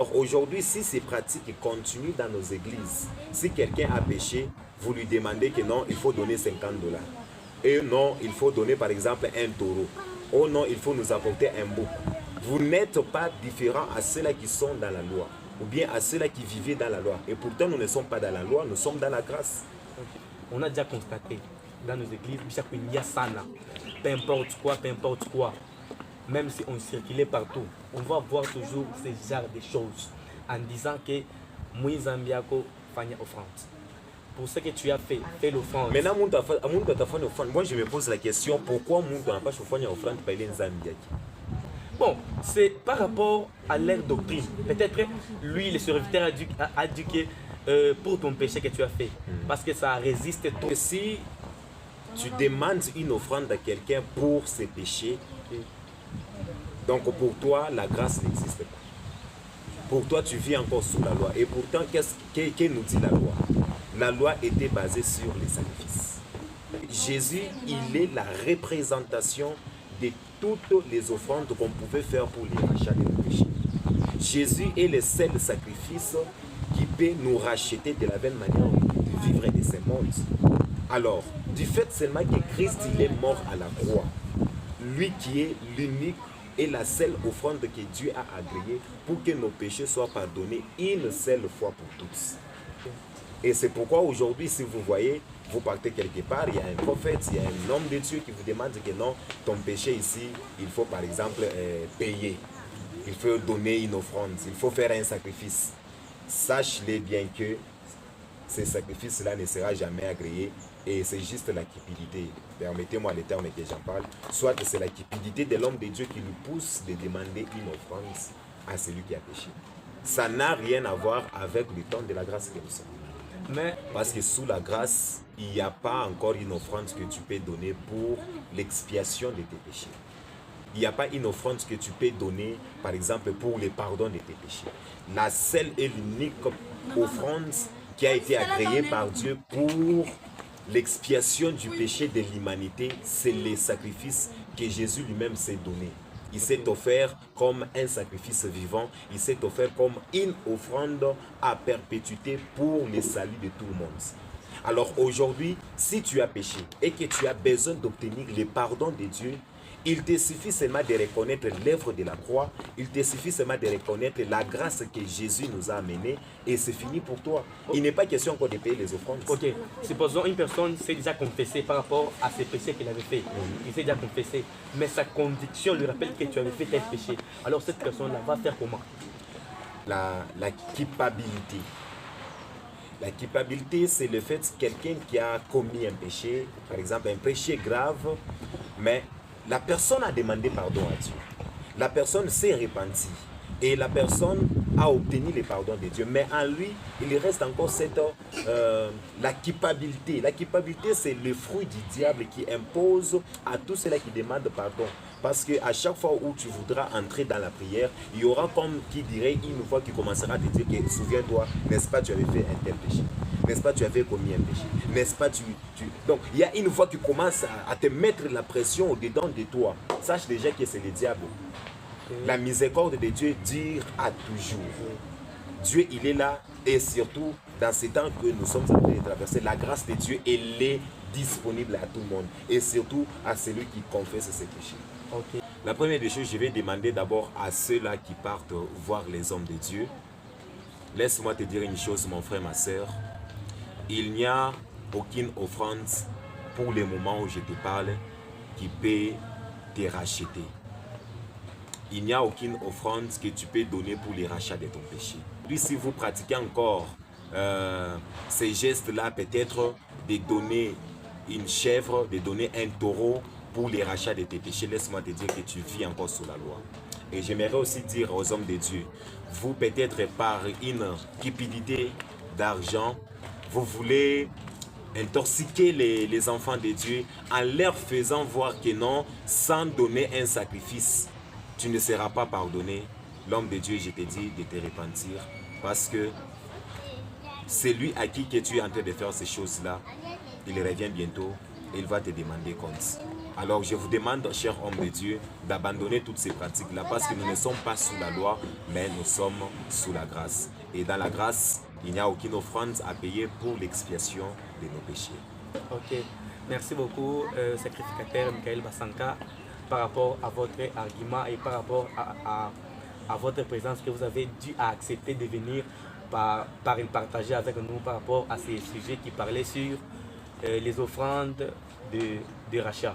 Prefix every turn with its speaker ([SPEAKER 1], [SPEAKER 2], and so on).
[SPEAKER 1] Alors aujourd'hui, si ces pratiques continuent dans nos églises, si quelqu'un a péché, vous lui demandez que non, il faut donner 50 dollars. Et non, il faut donner par exemple un taureau. Oh non, il faut nous apporter un bouc. Vous n'êtes pas différent à ceux-là qui sont dans la loi, ou bien à ceux-là qui vivaient dans la loi. Et pourtant, nous ne sommes pas dans la loi, nous sommes dans la grâce.
[SPEAKER 2] Okay. On a déjà constaté dans nos églises, il y a ça là. Peu importe quoi, même si on circulait partout, on va voir toujours ce genre de choses en disant que Moïse Ambiako fanya offrande. Pour ce que tu as fait, fais l'offrande.
[SPEAKER 1] Maintenant, moi je me pose la question, pourquoi Mounta n'a pas fait offrande par les Zambiaki?
[SPEAKER 2] Bon, c'est par rapport à leur doctrine. Peut-être lui, le serviteur a dit que pour ton péché que tu as fait, parce que ça résiste tout.
[SPEAKER 1] Si tu demandes une offrande à quelqu'un pour ses péchés, donc pour toi, la grâce n'existe pas. Pour toi, tu vis encore sous la loi. Et pourtant, qu'est-ce que nous dit la loi? La loi était basée sur les sacrifices. Jésus, il est la représentation de toutes les offrandes qu'on pouvait faire pour les rachats de nos péchés. Jésus est le seul sacrifice qui peut nous racheter de la même manière de vivre de ce monde. Alors, du fait seulement que Christ il est mort à la croix, lui qui est l'unique et la seule offrande que Dieu a agréée pour que nos péchés soient pardonnés une seule fois pour tous. Et c'est pourquoi aujourd'hui, si vous voyez, vous partez quelque part, il y a un prophète, il y a un homme de Dieu qui vous demande que non, ton péché ici, il faut par exemple payer. Il faut donner une offrande, il faut faire un sacrifice. Sache-les bien que ce sacrifice-là ne sera jamais agréé et c'est juste la cupidité. Permettez-moi le terme que j'en parle. Soit c'est la cupidité de l'homme de Dieu qui lui pousse de demander une offrande à celui qui a péché. Ça n'a rien à voir avec le temps de la grâce que nous sommes. Mais parce que sous la grâce, il n'y a pas encore une offrande que tu peux donner pour l'expiation de tes péchés. Il n'y a pas une offrande que tu peux donner, par exemple, pour le pardon de tes péchés. La seule et l'unique offrande qui a été agréée par Dieu pour l'expiation du péché de l'humanité, c'est le sacrifice que Jésus lui-même s'est donné. Il s'est offert comme un sacrifice vivant, il s'est offert comme une offrande à perpétuité pour le salut de tout le monde. Alors aujourd'hui, si tu as péché et que tu as besoin d'obtenir le pardon de Dieu, il te suffit seulement de reconnaître l'œuvre de la croix, il te suffit seulement de reconnaître la grâce que Jésus nous a amenée et c'est fini pour toi. Il n'est pas question encore de payer les offrandes.
[SPEAKER 2] Ok, supposons une personne s'est déjà confessée par rapport à ses péchés qu'il avait fait. Il s'est déjà confessé, mais sa conviction lui rappelle que tu avais fait tel péché. Alors cette personne-là va faire comment?
[SPEAKER 1] La culpabilité. La culpabilité, c'est le fait que quelqu'un qui a commis un péché, par exemple un péché grave, mais la personne a demandé pardon à Dieu. La personne s'est repentie et la personne a obtenu le pardon de Dieu. Mais en lui, il reste encore la culpabilité. La culpabilité, c'est le fruit du diable qui impose à tous ceux-là qui demandent pardon. Parce qu'à chaque fois où tu voudras entrer dans la prière, il y aura comme qui dirait une fois qui commencera à te dire que souviens-toi, n'est-ce pas, tu avais fait un tel péché. N'est-ce pas, tu avais commis un péché. N'est-ce pas, Donc, il y a une fois que tu commences à te mettre la pression au-dedans de toi. Sache déjà que c'est le diable. La miséricorde de Dieu dure à toujours. Dieu, il est là et surtout, dans ces temps que nous sommes en train de traverser, la grâce de Dieu, elle est disponible à tout le monde et surtout à celui qui confesse ses péchés.
[SPEAKER 2] Okay.
[SPEAKER 1] La première des choses, je vais demander d'abord à ceux-là qui partent voir les hommes de Dieu. Laisse-moi te dire une chose, mon frère, ma soeur. Il n'y a aucune offrande pour le moment où je te parle qui peut te racheter. Il n'y a aucune offrande que tu peux donner pour les rachats de ton péché. Puis si vous pratiquez encore ces gestes-là, peut-être de donner une chèvre, de donner un taureau pour les rachats de tes péchés, laisse-moi te dire que tu vis encore sous la loi. Et j'aimerais aussi dire aux hommes de Dieu, vous peut-être par une cupidité d'argent, vous voulez intoxiquer les enfants de Dieu en leur faisant voir que non, sans donner un sacrifice, tu ne seras pas pardonné. L'homme de Dieu, je te dis de te repentir parce que celui à qui que tu es en train de faire ces choses-là, il revient bientôt et il va te demander compte. Alors je vous demande, chers hommes de Dieu, d'abandonner toutes ces pratiques-là parce que nous ne sommes pas sous la loi, mais nous sommes sous la grâce. Et dans la grâce, il n'y a aucune offrande à payer pour l'expiation de nos péchés.
[SPEAKER 2] Ok, merci beaucoup, sacrificateur Michael Basanka, par rapport à votre argument et par rapport à votre présence que vous avez dû accepter de venir par partager avec nous par rapport à ces sujets qui parlaient sur les offrandes de rachat.